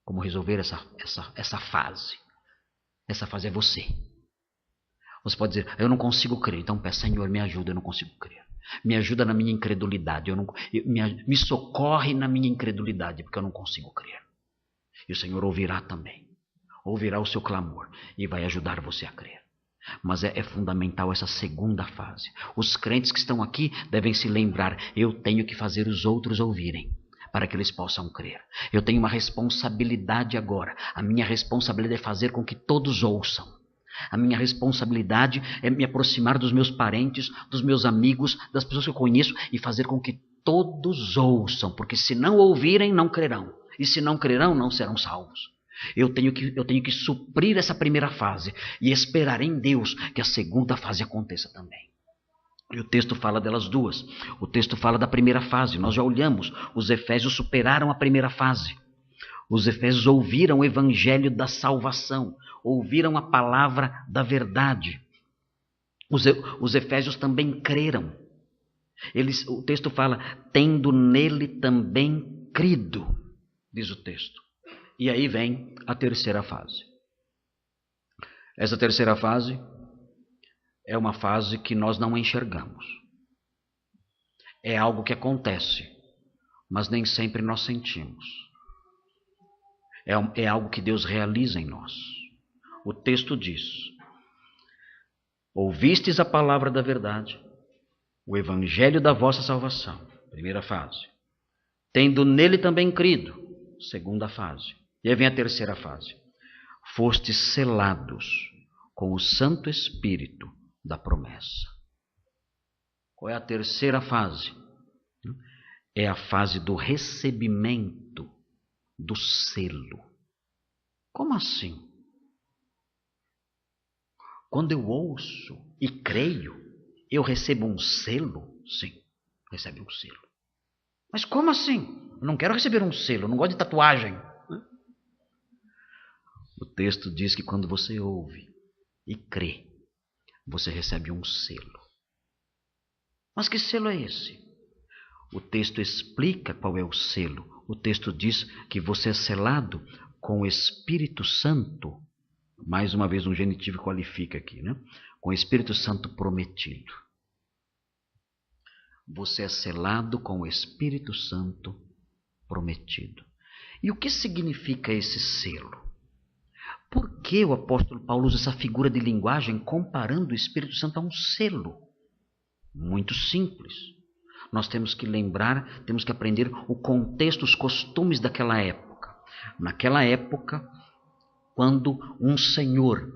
como resolver essa fase. Essa fase é você. Você pode dizer: eu não consigo crer. Então peça: Senhor, me ajuda, eu não consigo crer. Me ajuda na minha incredulidade. Me socorre na minha incredulidade, porque eu não consigo crer. E o Senhor ouvirá também. Ouvirá o seu clamor e vai ajudar você a crer. Mas é fundamental essa segunda fase. Os crentes que estão aqui devem se lembrar: eu tenho que fazer os outros ouvirem, para que eles possam crer. Eu tenho uma responsabilidade agora. A minha responsabilidade é fazer com que todos ouçam. A minha responsabilidade é me aproximar dos meus parentes, dos meus amigos, das pessoas que eu conheço e fazer com que todos ouçam, porque se não ouvirem, não crerão. E se não crerão, não serão salvos. Eu tenho que suprir essa primeira fase e esperar em Deus que a segunda fase aconteça também. E o texto fala delas duas. O texto fala da primeira fase. Nós já olhamos, os efésios superaram a primeira fase. Os efésios ouviram o evangelho da salvação, ouviram a palavra da verdade. Os efésios também creram. O texto fala, tendo nele também crido, diz o texto. E aí vem a terceira fase. Essa terceira fase é uma fase que nós não enxergamos. É algo que acontece, mas nem sempre nós sentimos. É algo que Deus realiza em nós. O texto diz, ouvistes a palavra da verdade, o evangelho da vossa salvação, primeira fase. Tendo nele também crido, segunda fase. E aí vem a terceira fase. Fostes selados com o Santo Espírito da promessa. Qual é a terceira fase? É a fase do recebimento do selo. Como assim? Quando eu ouço e creio, eu recebo um selo? Sim, recebe um selo. Mas como assim? Eu não quero receber um selo, eu não gosto de tatuagem. O texto diz que quando você ouve e crê, você recebe um selo. Mas que selo é esse? O texto explica qual é o selo. O texto diz que você é selado com o Espírito Santo. Mais uma vez um genitivo qualifica aqui, né? Com o Espírito Santo prometido. Você é selado com o Espírito Santo prometido. E o que significa esse selo? Por que o apóstolo Paulo usa essa figura de linguagem comparando o Espírito Santo a um selo? Muito simples. Nós temos que lembrar, temos que aprender o contexto, os costumes daquela época. Naquela época, quando um senhor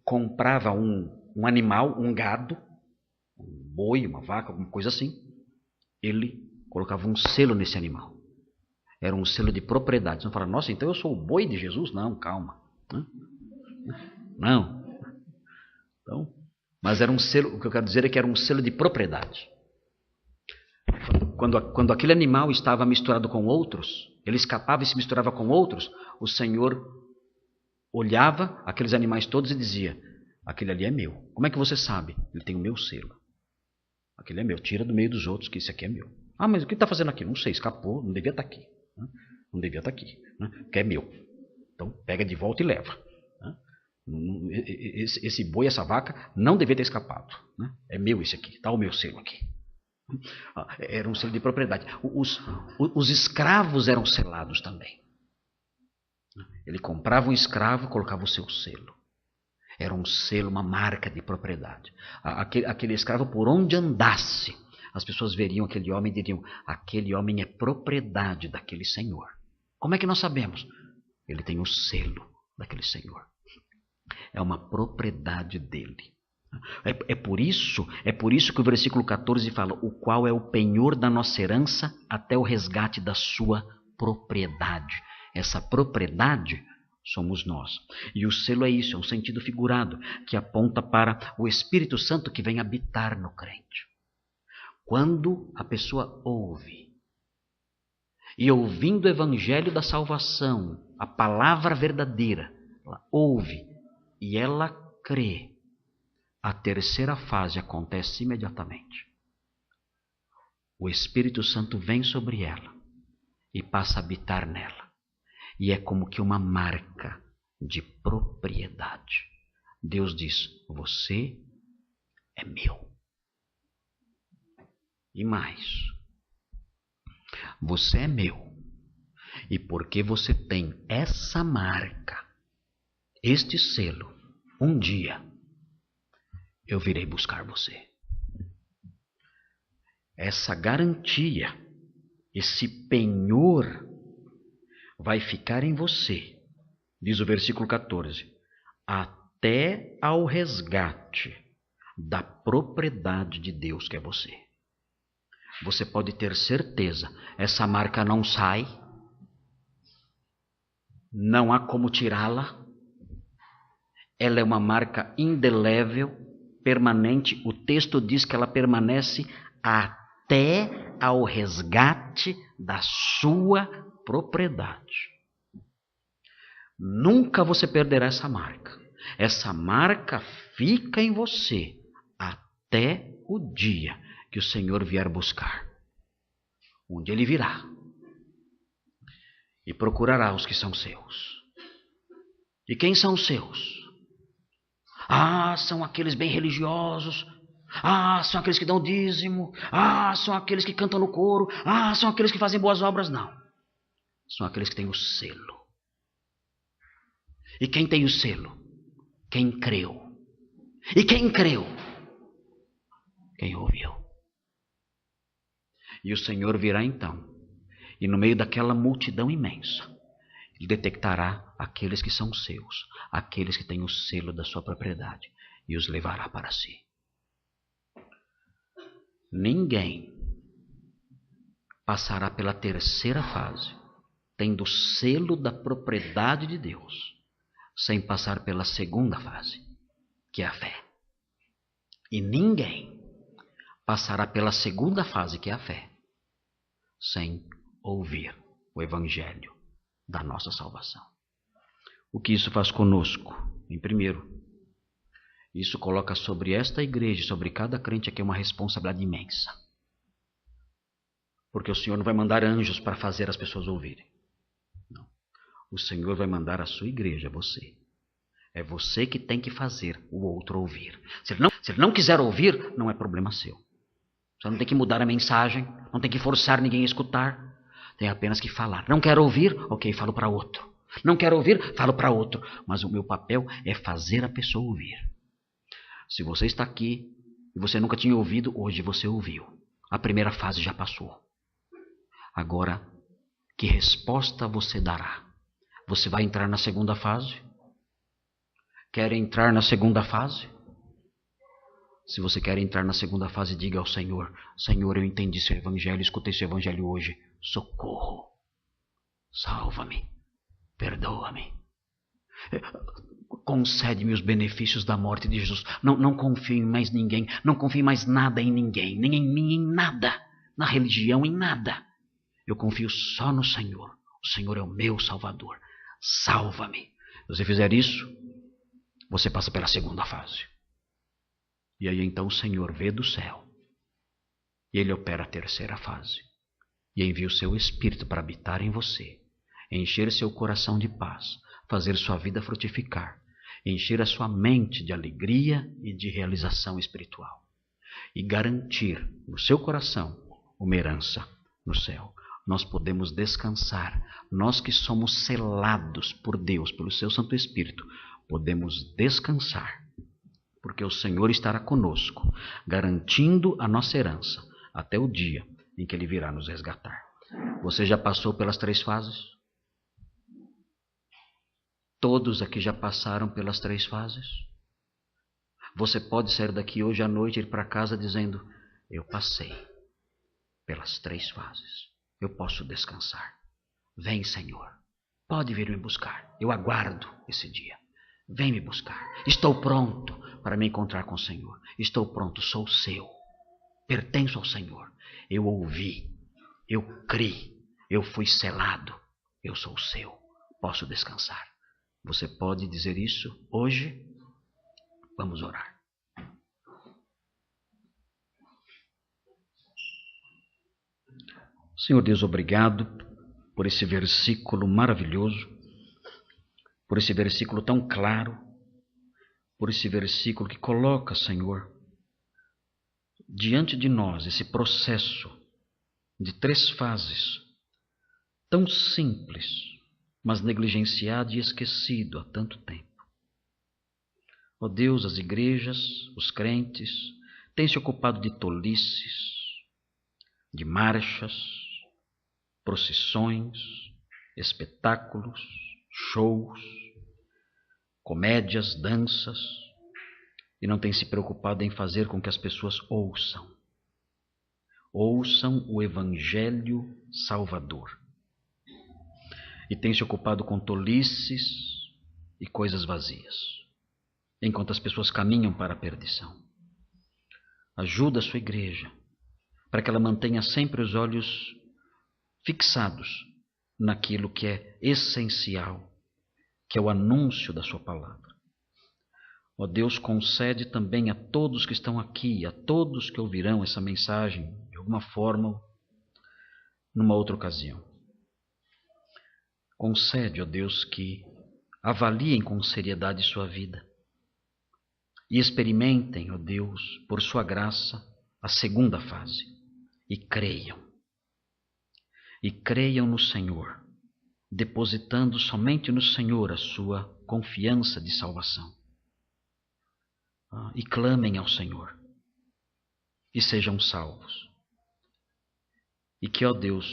comprava um animal, um gado, um boi, uma vaca, alguma coisa assim, ele colocava um selo nesse animal. Era um selo de propriedade. Você não fala, nossa, então eu sou o boi de Jesus? Não, calma. Não. Então, mas era um selo, o que eu quero dizer é que era um selo de propriedade. Quando aquele animal estava misturado com outros, ele escapava e se misturava com outros, o Senhor olhava aqueles animais todos e dizia, aquele ali é meu. Como é que você sabe? Ele tem o meu selo. Aquele é meu, tira do meio dos outros que esse aqui é meu. Ah, mas o que ele está fazendo aqui? Não sei, escapou, não devia estar aqui. Não devia estar aqui, porque é meu. Então pega de volta e leva. Esse boi, essa vaca, não devia ter escapado. É meu esse aqui, está o meu selo aqui. Era um selo de propriedade. Os escravos eram selados também. Ele comprava um escravo e colocava o seu selo. Era um selo, uma marca de propriedade. Aquele escravo, por onde andasse, as pessoas veriam aquele homem e diriam, aquele homem é propriedade daquele senhor. Como é que nós sabemos? Ele tem o selo daquele senhor. É uma propriedade dele. É por isso que o versículo 14 fala, o qual é o penhor da nossa herança até o resgate da sua propriedade. Essa propriedade somos nós. E o selo é isso, é um sentido figurado, que aponta para o Espírito Santo que vem habitar no crente. Quando a pessoa ouve, e ouvindo o evangelho da salvação, a palavra verdadeira, ela ouve e ela crê, a terceira fase acontece imediatamente. O Espírito Santo vem sobre ela e passa a habitar nela. E é como que uma marca de propriedade. Deus diz, você é meu. E mais, você é meu. E porque você tem essa marca, este selo, um dia eu virei buscar você. Essa garantia, esse penhor vai ficar em você, diz o versículo 14, até ao resgate da propriedade de Deus que é você. Você pode ter certeza, essa marca não sai, não há como tirá-la, ela é uma marca indelével, permanente, o texto diz que ela permanece até ao resgate da sua propriedade. Nunca você perderá essa marca. Essa marca fica em você até o dia que o Senhor vier buscar. Onde Ele virá e procurará os que são seus. E quem são os seus? São aqueles bem religiosos. São aqueles que dão dízimo. São aqueles que cantam no coro. São aqueles que fazem boas obras. Não. São aqueles que têm o selo. E quem tem o selo? Quem creu. E quem creu? Quem ouviu. E o Senhor virá então, e no meio daquela multidão imensa, Ele detectará aqueles que são seus, aqueles que têm o selo da sua propriedade, e os levará para si. Ninguém passará pela terceira fase, tendo o selo da propriedade de Deus, sem passar pela segunda fase, que é a fé. E ninguém passará pela segunda fase, que é a fé, sem ouvir o Evangelho da nossa salvação. O que isso faz conosco? Em primeiro, isso coloca sobre esta igreja, sobre cada crente aqui, uma responsabilidade imensa. Porque o Senhor não vai mandar anjos para fazer as pessoas ouvirem. Não. O Senhor vai mandar a sua igreja, você. É você que tem que fazer o outro ouvir. Se ele não quiser ouvir, não é problema seu. Você não tem que mudar a mensagem, não tem que forçar ninguém a escutar. Tem apenas que falar. Não quero ouvir? Ok, falo para outro. Não quero ouvir? Falo para outro. Mas o meu papel é fazer a pessoa ouvir. Se você está aqui e você nunca tinha ouvido, hoje você ouviu. A primeira fase já passou. Agora, que resposta você dará? Você vai entrar na segunda fase? Quer entrar na segunda fase? Se você quer entrar na segunda fase, diga ao Senhor: Senhor, eu entendi seu evangelho, escutei seu evangelho hoje. Socorro. Salva-me. Perdoa-me. Concede-me os benefícios da morte de Jesus. Não confio em mais ninguém. Não confio em mais nada em ninguém. Nem em mim, em nada. Na religião, em nada. Eu confio só no Senhor. O Senhor é o meu Salvador. Salva-me. Se você fizer isso, você passa pela segunda fase. E aí então o Senhor vê do céu. E Ele opera a terceira fase. E envia o seu Espírito para habitar em você. Encher seu coração de paz. Fazer sua vida frutificar. Encher a sua mente de alegria e de realização espiritual. E garantir no seu coração uma herança no céu. Nós podemos descansar. Nós que somos selados por Deus, pelo seu Santo Espírito, podemos descansar. Porque o Senhor estará conosco, garantindo a nossa herança, até o dia em que Ele virá nos resgatar. Você já passou pelas três fases? Todos aqui já passaram pelas três fases? Você pode sair daqui hoje à noite e ir para casa dizendo: eu passei pelas três fases, eu posso descansar. Vem, Senhor, pode vir me buscar, eu aguardo esse dia. Vem me buscar. Estou pronto para me encontrar com o Senhor. Estou pronto, sou seu. Pertenço ao Senhor. Eu ouvi, eu criei, eu fui selado. Eu sou seu. Posso descansar. Você pode dizer isso hoje? Vamos orar. Senhor Deus, obrigado por esse versículo maravilhoso, por esse versículo tão claro, por esse versículo que coloca, Senhor, diante de nós esse processo de três fases, tão simples, mas negligenciado e esquecido há tanto tempo. Ó Deus, as igrejas, os crentes, têm se ocupado de tolices, de marchas, procissões, espetáculos, shows, comédias, danças, e não tem se preocupado em fazer com que as pessoas ouçam o Evangelho Salvador. E tem se ocupado com tolices e coisas vazias, enquanto as pessoas caminham para a perdição. Ajuda a sua igreja, para que ela mantenha sempre os olhos fixados naquilo que é essencial, que é o anúncio da sua palavra. Ó Deus, concede também a todos que estão aqui, a todos que ouvirão essa mensagem de alguma forma, numa outra ocasião. Concede, ó Deus, que avaliem com seriedade sua vida e experimentem, ó Deus, por sua graça, a segunda fase. E creiam. E creiam no Senhor, depositando somente no Senhor a sua confiança de salvação. E clamem ao Senhor e sejam salvos. E que, ó Deus,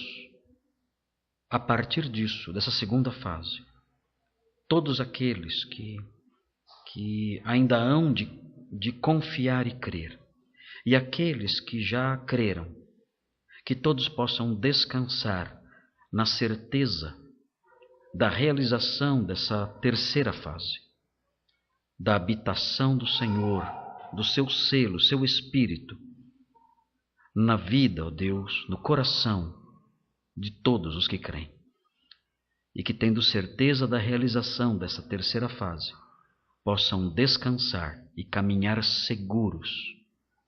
a partir disso, dessa segunda fase, todos aqueles que ainda hão de confiar e crer, e aqueles que já creram, que todos possam descansar na certeza da realização dessa terceira fase, da habitação do Senhor, do seu selo, seu Espírito, na vida, ó Deus, no coração de todos os que creem. E que, tendo certeza da realização dessa terceira fase, possam descansar e caminhar seguros,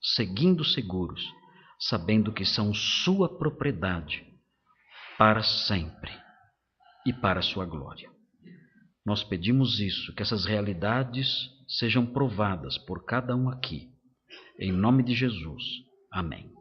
seguindo seguros, sabendo que são sua propriedade para sempre e para a sua glória. Nós pedimos isso, que essas realidades sejam provadas por cada um aqui. Em nome de Jesus. Amém.